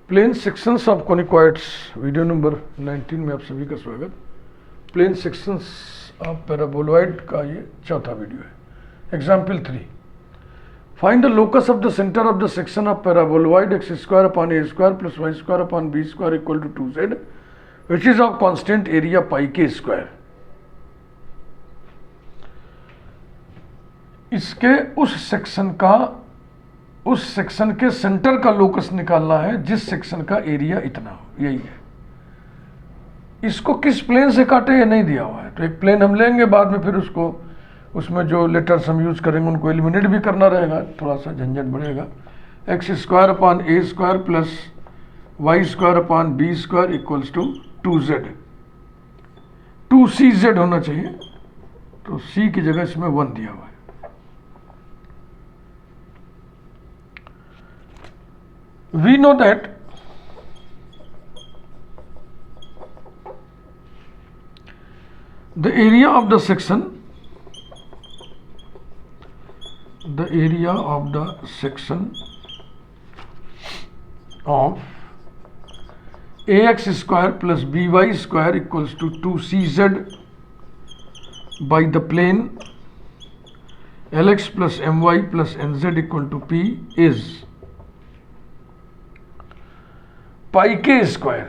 Plane sections of conicoids video number 19 में आप सभी का स्वागत। प्लेन सेक्शंस ऑफ पैराबोलॉइड का ये चौथा वीडियो है। Example 3, find the locus of the centre of the section of paraboloid x square upon a square plus y square upon b square equal to 2z which is of constant area pi k square. इसके उस section के centre का locus निकालना है जिस section का area इतना हो, यही है। इसको किस प्लेन से काटे ये नहीं दिया हुआ है, तो एक प्लेन हम लेंगे, बाद में फिर उसमें जो लेटर्स हम यूज करेंगे उनको एलिमिनेट भी करना रहेगा, थोड़ा सा झंझट बढ़ेगा। X square upon a square plus y square upon b square equals to 2z, 2cz होना चाहिए, तो c की जगह इसमें 1 दिया हुआ है। We know that the area of the section of ax square plus by square equals to 2cz by the plane lx plus my plus nz equal to p is pi k square.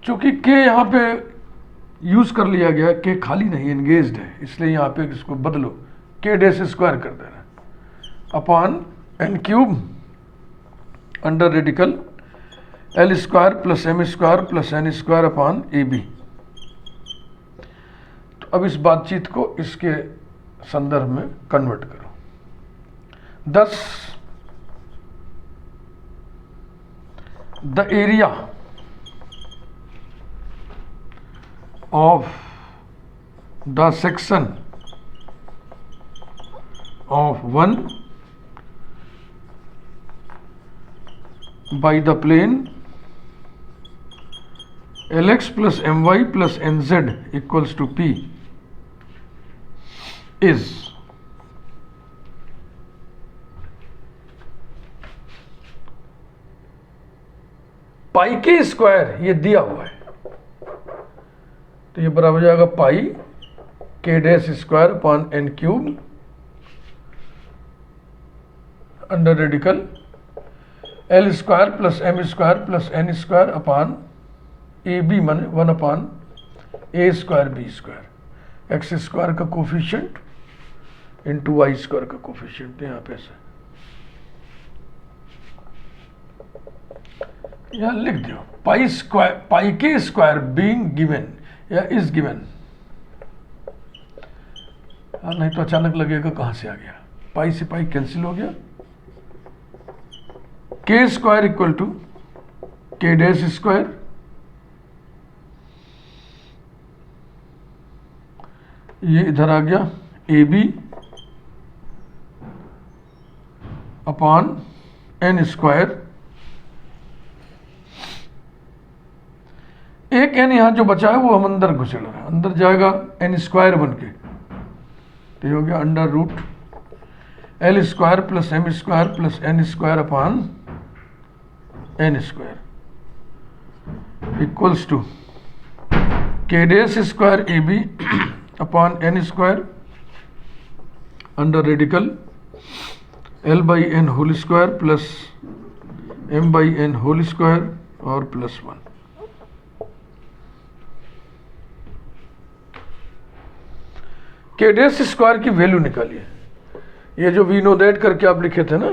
चूंकि के यहाँ पे use कर लिया गया, के खाली नहीं एंगेज्ड है, इसलिए यहाँ पे इसको बदलो, के डैश स्क्वायर कर देना upon n cube under radical l square plus m square plus n square upon a b. तो अब इस बातचीत को इसके संदर्भ में कन्वर्ट करो। thus the area of the section of 1 by the plane lx plus my plus nz equals to p is pi k square, ये दिया हुआ है, तो ये बराबर हो जाएगा pi k dash square upon n cube under radical l square plus m square plus n square upon a b माने 1 upon a square b square, x square का कोफिशिएंट इंटू वाई स्क्वायर का coefficient. यहाँ पे से यहाँ लिख दो pi k square being given या इज गिवन, नहीं तो अचानक लगेगा कहां से आ गया, पाई से पाई कैंसिल हो गया, k square equal to k dash square ये इधर आ गया a b upon n square, एक एन यहां जो बचा है वो हम अंदर घुसेड़ रहे हैं, अंदर जाएगा एन स्क्वायर बन के, तो ये हो गया under root l square plus m square plus n square upon n square equals to k dash square a b upon n square under radical l by n whole square plus m by n whole square और plus 1। K dash square की value निकालिए, ये जो we know that करके आप लिखे थे ना,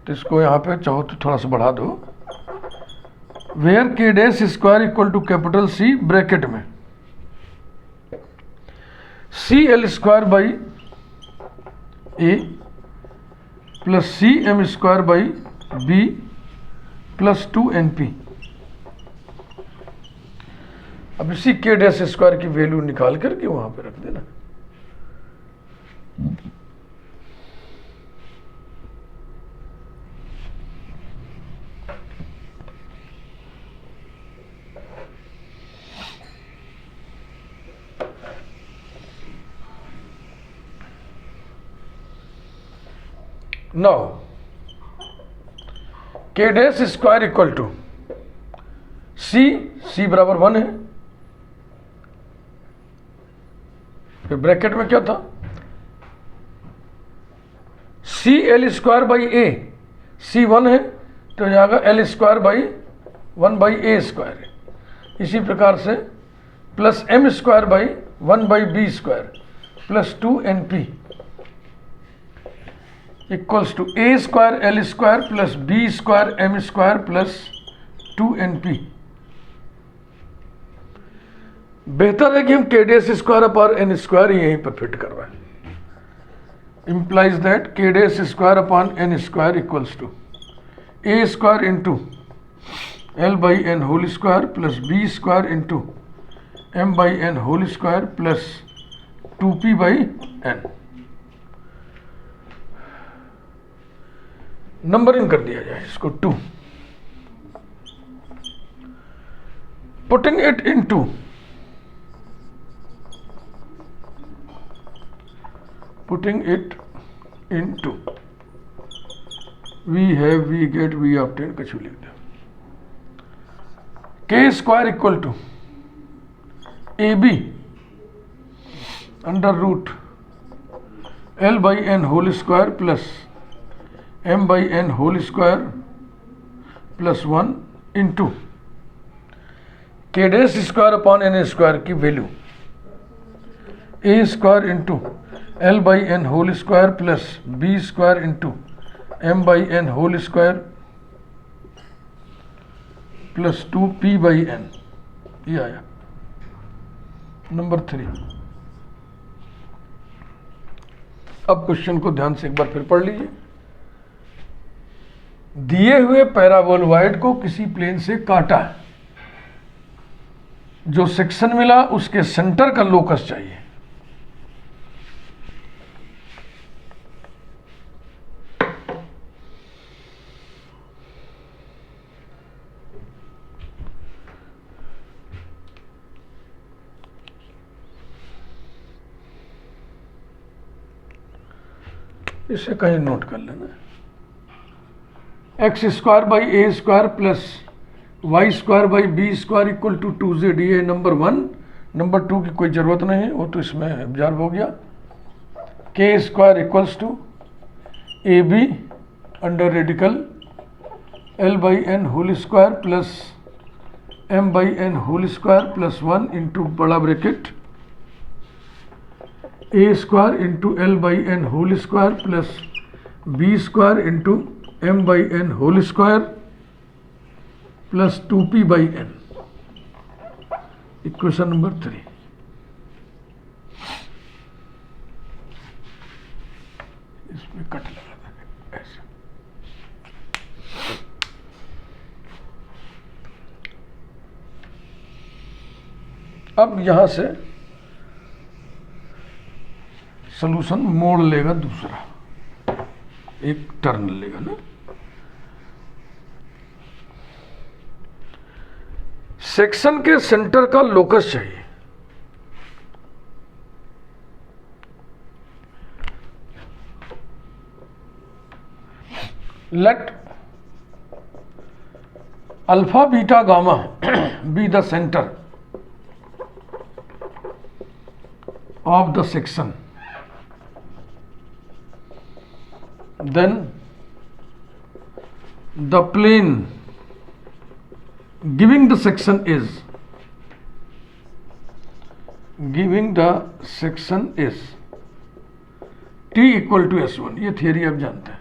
तो इसको यहां पे चाहो तो थोड़ा सा बढ़ा दो। Where k dash square equal to capital C bracket में C l square by A plus C m square by B plus 2 n p. अब इसी के डैश स्क्वायर की वैल्यू निकाल करके वहां पे रख देना। Now, k dash square equal to c बराबर 1 है, फिर ब्रैकेट में क्या था, c l square by a, c 1 है तो हो जाएगा l square by 1 by a square है। इसी प्रकार से plus m square by 1 by b square plus 2np equals to a square l square plus b square m square plus 2np। बेहतर है कि हम के डैश स्क्वायर अपार N square यहीं पर फिट कर रहे हैं। implies that k dash square upon n square equals to a square into l by n whole square plus b square into m by n whole square plus 2p by n। Numbering कर दिया जाए इसको 2, putting it into we have, we get, we obtain, कुछ भी लिख दो। k square equal to a b under root l by n whole square plus m by n whole square plus 1 into k dash square upon n square की value a square into l by n whole square plus b square into m by n whole square plus 2p by n. ये आया number 3। अब question को ध्यान से एक बार फिर पढ़ लीजिए। दिए हुए पैराबोलॉइड को किसी प्लेन से काटा, जो सेक्शन मिला उसके सेंटर का लोकस चाहिए। इसे कहीं नोट कर लेना। X square by a square plus y square by b square equal to 2z, ये नंबर 1। नंबर 2 की कोई ज़रूरत नहीं है, वो तो इसमें एब्जॉर्ब हो गया। K square equals to a b under radical l by n whole square plus m by n whole square plus 1 into बड़ा bracket a square into l by n whole square plus b square into m by n whole square plus 2p by n. Equation number 3। इसमें cut लगा देंगे ऐसे। अब यहां से solution मोड़ लेगा, दूसरा एक टर्न लेगा ना। सेक्शन के सेंटर का लोकस चाहिए। Let alpha beta gamma be the centre of the section, then the plane giving the section is t equal to s1। ये थियरी आप जानते हैं,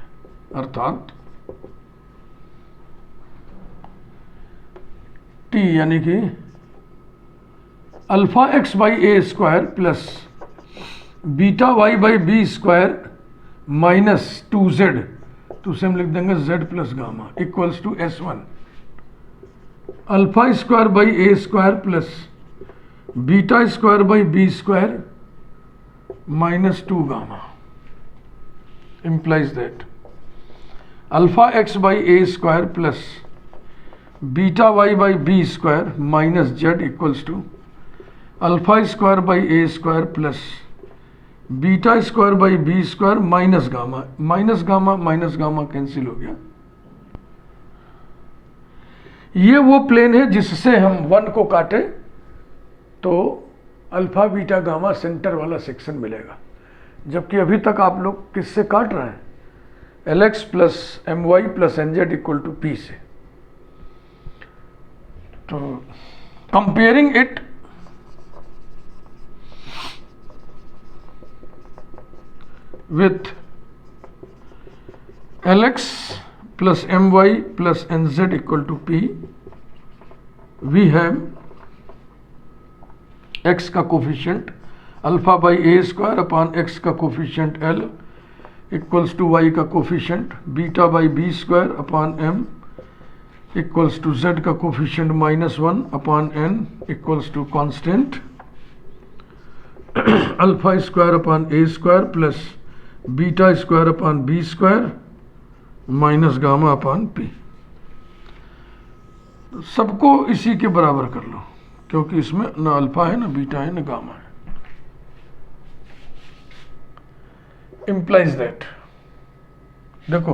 अर्थात t यानी कि alpha x by a square plus beta y by b square minus 2z, तो उसे हम लिख देंगे z plus gamma equals to s1 alpha square by a square plus beta square by b square minus 2 gamma implies that alpha x by a square plus beta y by b square minus z equals to alpha square by a square plus beta square by b square minus gamma cancel हो गया, ये वो plane है जिससे हम 1 को काटे तो अल्फा बीटा गामा सेंटर वाला सेक्शन मिलेगा, जबकि अभी तक आप लोग किससे काट रहे हैं, Lx plus My plus Nz equal to P से। तो comparing it with Lx plus My plus Nz equal to P, we have x का coefficient alpha by a square upon x का coefficient L equals to y का coefficient beta by b square upon m equals to z का coefficient -1 upon n equals to constant alpha square upon a square plus beta square upon b square minus gamma upon p। सबको इसी के बराबर कर लो, क्योंकि इसमें न alpha है, न बीटा है, न गामा है। इंप्लाइज दैट, देखो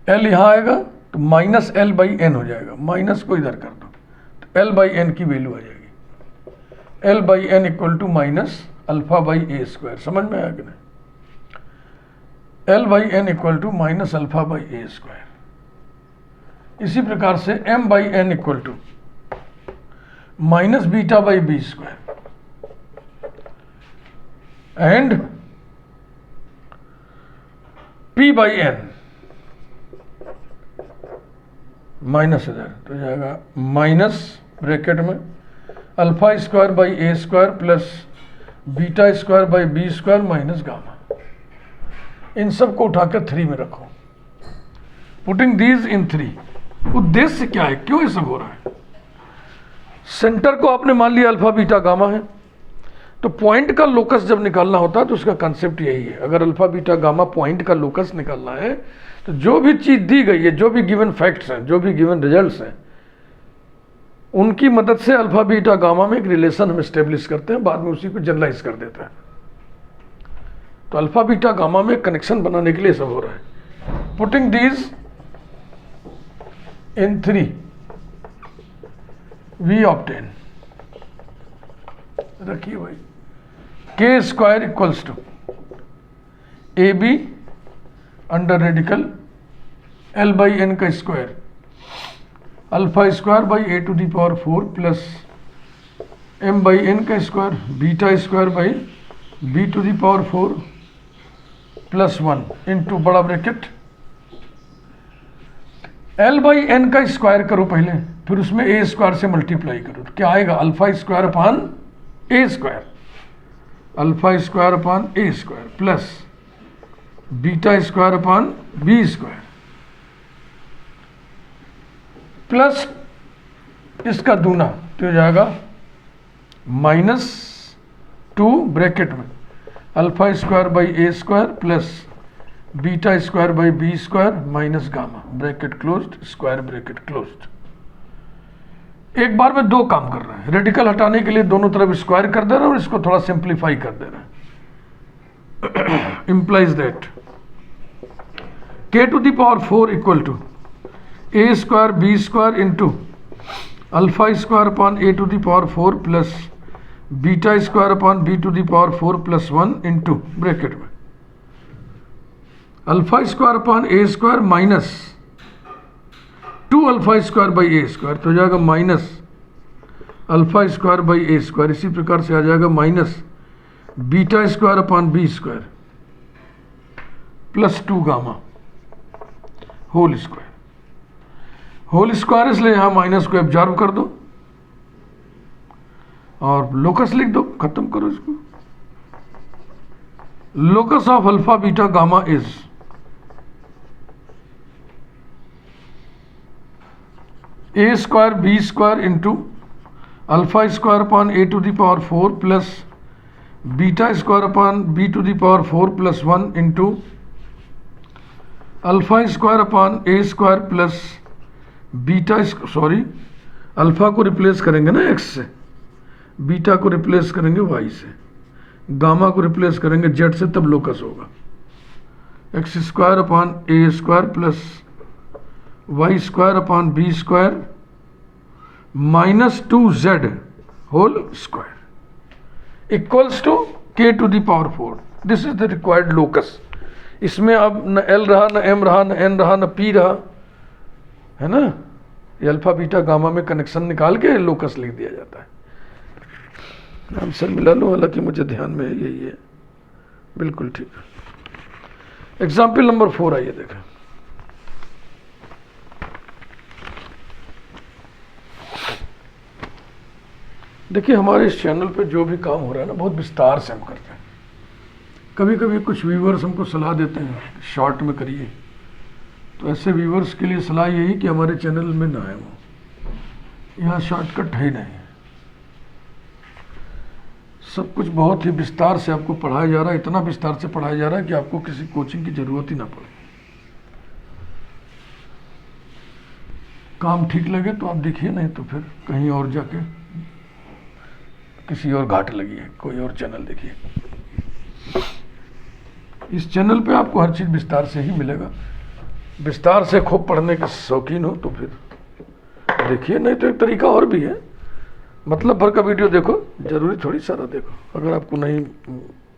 L यहां आएगा तो माइनस L बाई एन हो जाएगा, माइनस को इधर कर दो तो L बाई एन की वैल्यू आ जाएगी। L by n equal to minus alpha by a square, समझ में आया कि नहीं? L by n equal to minus alpha by a square. इसी प्रकार से M by n equal to minus beta by b square and P by n minus इधर तो जाएगा माइनस ब्रैकेट में alpha square by a square plus beta square by b square minus gamma. इन सब को उठाकर 3 में रखो, पुटिंग दीज इन 3। उद्देश्य क्या है, क्यों ये सब हो रहा है? सेंटर को आपने मान लिया अल्फा बीटा गामा है, तो पॉइंट का लोकस जब निकालना होता है तो उसका कंसेप्ट यही है। अगर अल्फा बीटा गामा पॉइंट का लोकस निकालना है तो जो भी चीज दी गई है, जो भी गिवन फैक्ट्स हैं, जो भी गिवन रिजल्ट्स हैं, उनकी मदद से अल्फा बीटा गामा में एक रिलेशन हम स्टेब्लिश करते हैं, बाद में उसी को जनरलाइज कर देते हैं। तो अल्फा बीटा गामा में कनेक्शन बनाने के लिए सब हो रहा है। Putting these in 3 we obtain, रखिए भाई, k square equals to a b under radical l by n का square alpha square by a to the power 4 plus m by n का square beta square by b to the power 4 plus 1 into बड़ा bracket l by n का square करो पहले, फिर उसमें ए square से multiply करो तो क्या आएगा, alpha square upon a square, alpha square upon a square plus beta square upon b square plus इसका दूना तो हो जाएगा -2 ब्रैकेट में alpha square by a square plus beta square by b square minus gamma, bracket closed, square bracket closed. एक बार में 2 काम कर रहे हैं, रेडिकल हटाने के लिए दोनों तरफ स्क्वायर कर दे रहे हैं और इसको थोड़ा सिंप्लीफाई कर दे रहे हैं। Implies that k to the power 4 equal to a square b square into alpha square upon a to the power 4 plus beta square upon b to the power 4 plus 1 into bracket में alpha square upon a square minus 2 alpha square by a square तो हो जाएगा minus alpha square by a square. इसी प्रकार से आ जाएगा minus beta square upon b square plus 2 gamma whole square. Whole square इसलिए यहां माइनस को एब्जॉर्ब कर दो और लोकस लिख दो, खत्म करो इसको। Locus of alpha beta gamma is a square b square into alpha square upon a to the power 4 plus beta square upon b to the power 4 plus 1 into alpha square upon a square plus beta, sorry alpha को replace करेंगे ना x से, beta को replace करेंगे y से, gamma को replace करेंगे z से, तब लोकस होगा x square upon a square plus y square upon b square -2z whole square equals to k⁴। This is the required locus. इसमें अब न l रहा, न m रहा, न n रहा, न p रहा, है ना। ये अल्फा बीटा गामा में कनेक्शन निकाल के लोकस लिख दिया जाता है। आंसर मिला लो, हालांकि मुझे ध्यान में यही है। बिल्कुल ठीक है। एग्जाम्पल नंबर 4 आइए देखें। देखिए, हमारे इस चैनल पे जो भी काम हो रहा है ना, बहुत विस्तार से हम करते हैं। कभी कभी कुछ व्यूवर्स हमको सलाह देते हैं शॉर्ट में करिए, तो ऐसे व्यूवर्स के लिए सलाह यही कि हमारे चैनल में ना आए। वो यहाँ शॉर्टकट है ही नहीं, सब कुछ बहुत ही विस्तार से आपको पढ़ाया जा रहा है। इतना विस्तार से पढ़ाया जा रहा है कि आपको किसी कोचिंग की जरूरत ही ना पड़े। काम ठीक लगे तो आप देखिए, नहीं तो फिर कहीं और जाके किसी और घाट लगी है, कोई और चैनल देखिए। इस चैनल पे आपको हर चीज़ विस्तार से ही मिलेगा। विस्तार से खूब पढ़ने के शौकीन हो तो फिर देखिए, नहीं तो एक तरीका और भी है, मतलब भर का वीडियो देखो, जरूरी थोड़ी सारा देखो। अगर आपको नहीं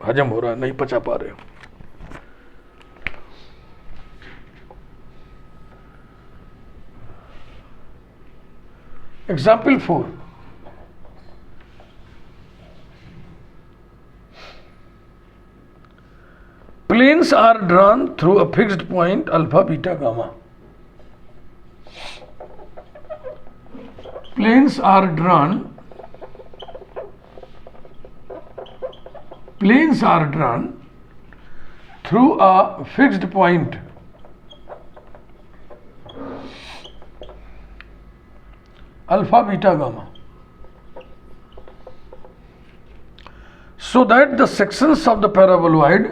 हजम हो रहा है, नहीं पचा पा रहे हो। Example 4, planes are drawn through a fixed point alpha beta gamma. Planes are drawn through a fixed point alpha beta gamma, so that the sections of the paraboloid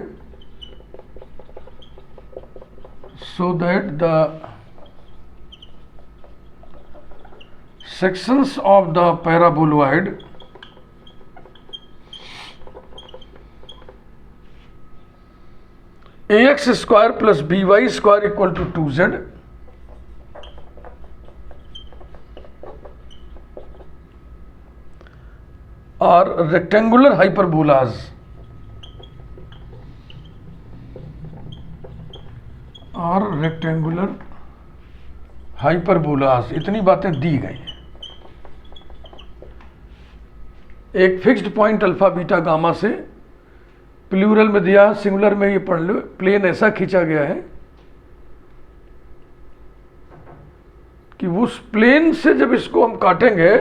ax square plus by square equal to 2z are rectangular hyperbolas इतनी बातें दी गई हैं। एक fixed point alpha beta gamma से, plural में दिया, singular में ये पढ़ लो, प्लेन ऐसा खींचा गया है कि उस प्लेन से जब इसको हम काटेंगे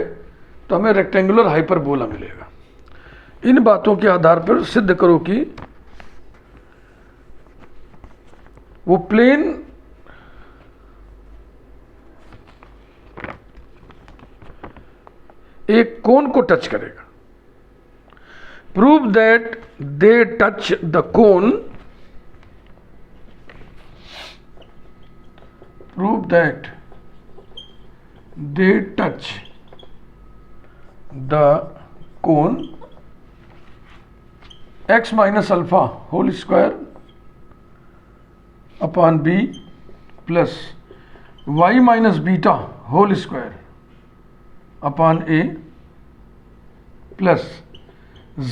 तो हमें रेक्टेंगुलर हाइपरबोला मिलेगा। इन बातों के आधार पर सिद्ध करो कि वो प्लेन एक कोन को टच करेगा। Prove that they touch the cone, prove that they touch the cone x minus alpha whole square upon b plus y minus beta whole square upon a plus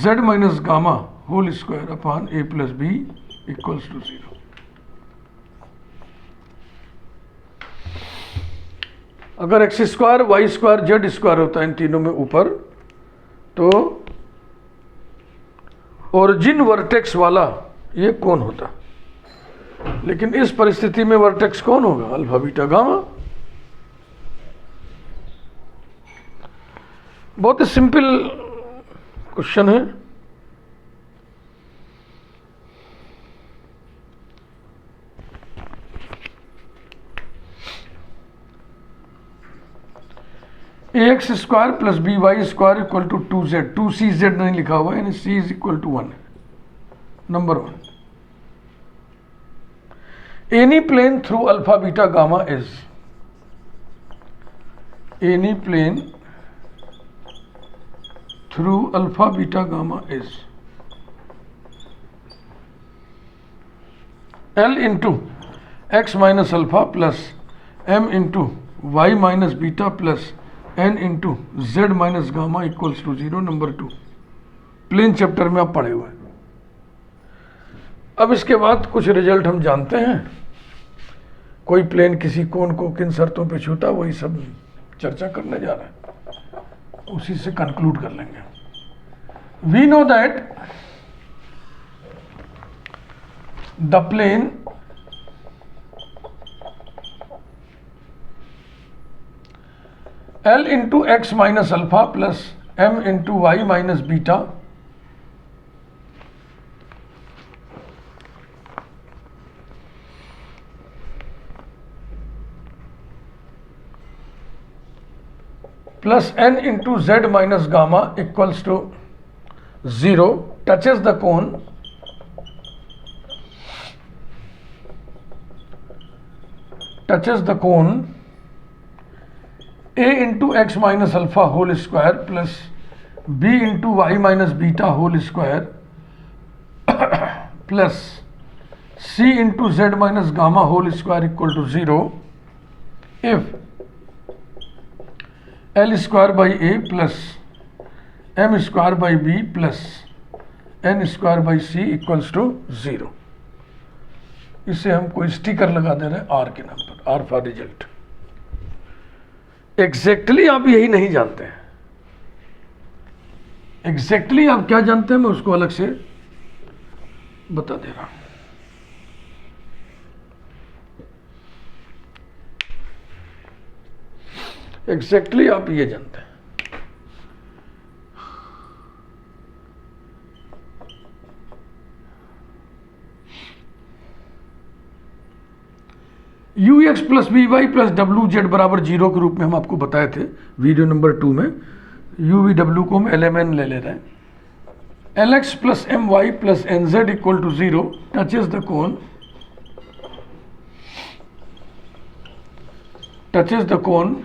z minus gamma whole square upon a plus b equals to 0। अगर x square y square z square होता है इन तीनों में ऊपर, तो origin vertex वाला ये कौन होता, लेकिन इस परिस्थिति में वर्टेक्स कौन होगा? Alpha beta gamma. बहुत ही सिंपल क्वेश्चन है। ax square plus B Y square equal to 2z, 2cz नहीं लिखा हुआ है, यानी c इज इक्वल टू 1 है। Number 1, any plane through alpha beta gamma is, any plane through alpha beta gamma is l into x minus alpha plus m into y minus beta plus n into z minus gamma equals to 0। Number 2 plane chapter में आप पढ़े हुए हैं। अब इसके बाद कुछ result हम जानते हैं, कोई प्लेन किसी कोण को किन शर्तों पे छूता, वही सब चर्चा करने जा रहे हैं, उसी से कंक्लूड कर लेंगे। We know that the plane L into x minus alpha plus M into y minus beta plus n into z minus gamma equals to 0 touches the cone a into x minus alpha whole square plus b into y minus beta whole square plus c into z minus gamma whole square equal to 0 if L square by A plus M square by B plus N square by C equals to 0। इसे हम कोई sticker लगा दे रहे हैं R के नाम पर, R for result. Exactly आप यही नहीं जानते हैं, एग्जैक्टली आप क्या जानते हैं मैं उसको अलग से बता दे रहा हूं। एग्जैक्टली आप ये जानते हैं, U X plus B Y plus W Z बराबर 0 के रूप में हम आपको बताए थे वीडियो नंबर 2 में। यू वी डब्ल्यू को हम LMN ले ले रहे हैं। L X plus M Y plus N Z equal to 0 touches the cone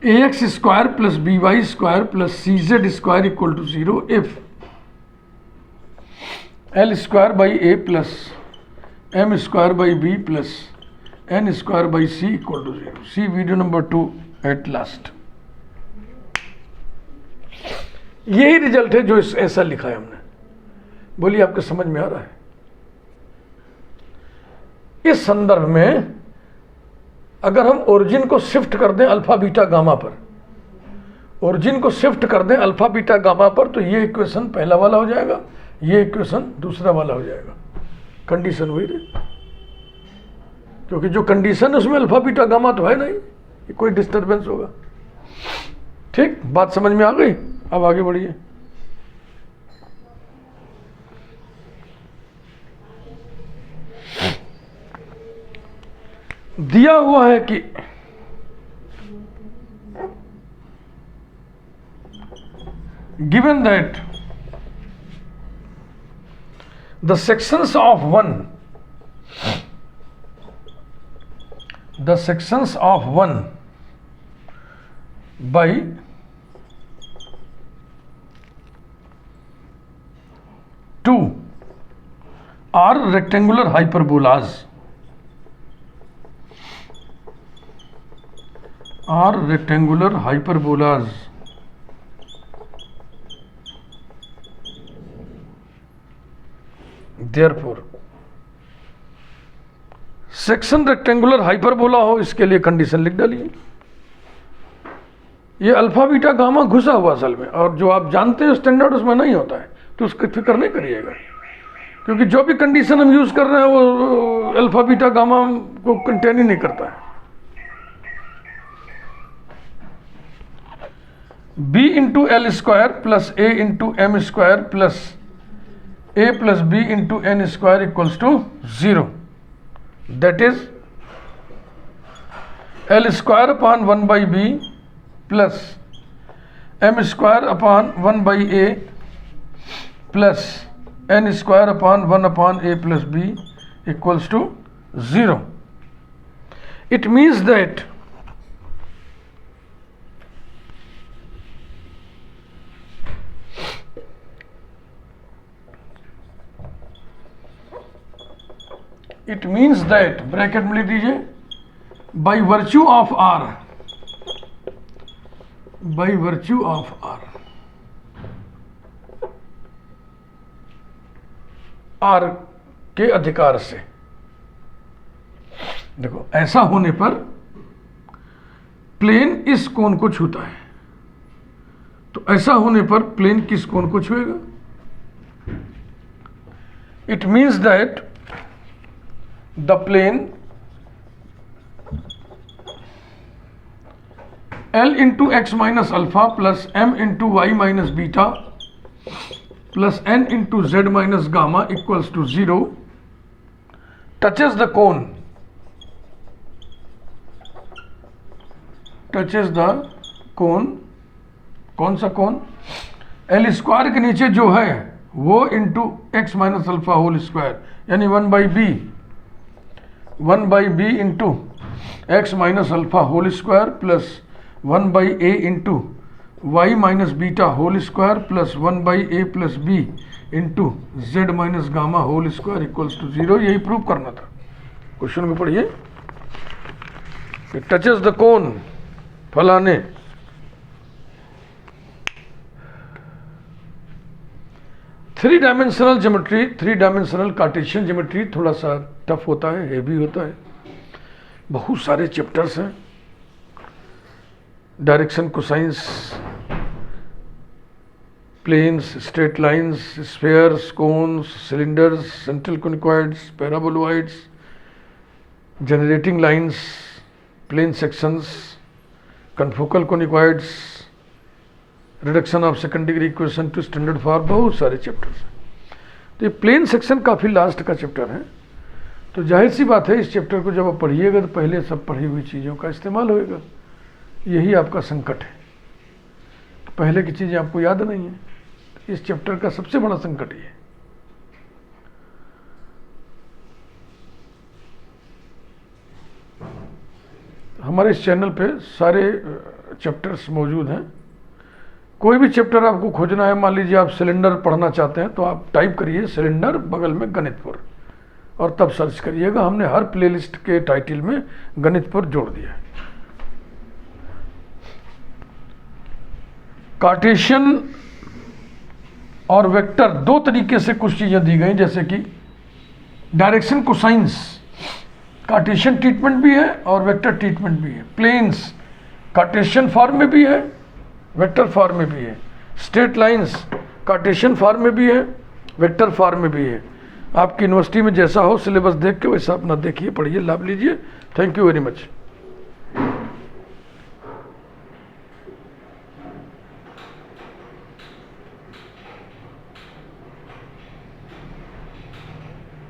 ax square plus B Y square plus C Z square equal to 0 if L square by A plus M square by B plus N square by C equal to 0। See video number 2 at last. यही result है जो ऐसा लिखा है हमने। बोलिए आपके समझ में आ रहा है? इस संदर्भ में अगर हम ओरिजिन को शिफ्ट कर दें अल्फा बीटा गामा पर, ओरिजिन को शिफ्ट कर दें अल्फा बीटा गामा पर, तो ये इक्वेशन पहला वाला हो जाएगा, ये इक्वेशन दूसरा वाला हो जाएगा। कंडीशन वही रही, क्योंकि जो कंडीशन है उसमें अल्फा बीटा गामा तो है नहीं, कोई डिस्टर्बेंस होगा। ठीक, बात समझ में आ गई? अब आगे बढ़िए। दिया हुआ है कि given that the sections of one by two are rectangular hyperbolas, therefore section rectangular hyperbola हो, इसके लिए कंडीशन लिख डालिए। ये अल्फा बीटा गामा घुसा हुआ असल में, और जो आप जानते हैं स्टैंडर्ड उसमें नहीं होता है, तो उसकी फिक्र नहीं करिएगा, क्योंकि जो भी कंडीशन हम यूज कर रहे हैं वो अल्फा बीटा गामा को कंटेन ही नहीं करता है। B into L square plus A into M square plus a plus b into n square equals to 0, that is L square upon 1 by b plus m square upon 1 by a plus n square upon 1 upon a plus b equals to 0. It means that bracket में लिख दीजिए, by virtue of R, by virtue of R के अधिकार से। देखो ऐसा होने पर प्लेन इस कोण को छूता है, तो ऐसा होने पर प्लेन किस कोण को छुएगा? It means that the plane L into x minus alpha plus m into y minus beta plus n into z minus gamma equals to 0 touches the cone, कौन सा कोण? L स्क्वायर के नीचे जो है वो into x minus alpha whole square, यानी 1/b into x minus alpha whole square plus 1/a into y minus beta whole square plus 1/a plus B into z minus gamma whole square equals to 0। यही prove करना था। Question में पढ़िए, touches the कोन फलाने three dimensional geometry, three dimensional Cartesian geometry थोड़ा सा tough होता है, हेवी होता है, बहुत सारे चैप्टर्स हैं। Direction, cosines, planes, straight lines, spheres, cones, cylinders, central conicoids, paraboloids, generating lines, plane sections, confocal conicoids, reduction of second degree equation to standard form, बहुत सारे चैप्टर्स हैं। तो ये प्लेन सेक्शन काफ़ी लास्ट का चैप्टर है, तो जाहिर सी बात है इस चैप्टर को जब आप पढ़िएगा तो पहले सब पढ़ी हुई चीज़ों का इस्तेमाल होएगा। यही आपका संकट है, पहले की चीज़ें आपको याद नहीं है। इस चैप्टर का सबसे बड़ा संकट ये है। हमारे इस चैनल पे सारे चैप्टर्स मौजूद हैं। कोई भी चैप्टर आपको खोजना है, मान लीजिए आप सिलेंडर पढ़ना चाहते हैं तो आप टाइप करिए सिलेंडर बगल में गणितपुर और तब सर्च करिएगा। हमने हर प्लेलिस्ट के टाइटल में गणितपुर जोड़ दिया है। कार्टेशियन और वेक्टर दो तरीके से कुछ चीज़ें दी गई, जैसे कि डायरेक्शन कोसाइंस कार्टेशियन ट्रीटमेंट भी है और वेक्टर ट्रीटमेंट भी है। प्लेन्स कार्टेशियन फॉर्म में भी है, वेक्टर फॉर्म में भी है। स्ट्रेट लाइंस कार्टेशियन फॉर्म में भी है, वेक्टर फॉर्म में भी है। आपकी यूनिवर्सिटी में जैसा हो सिलेबस देख के वैसा अपना देखिए, पढ़िए, लाभ लीजिए। Thank you very much.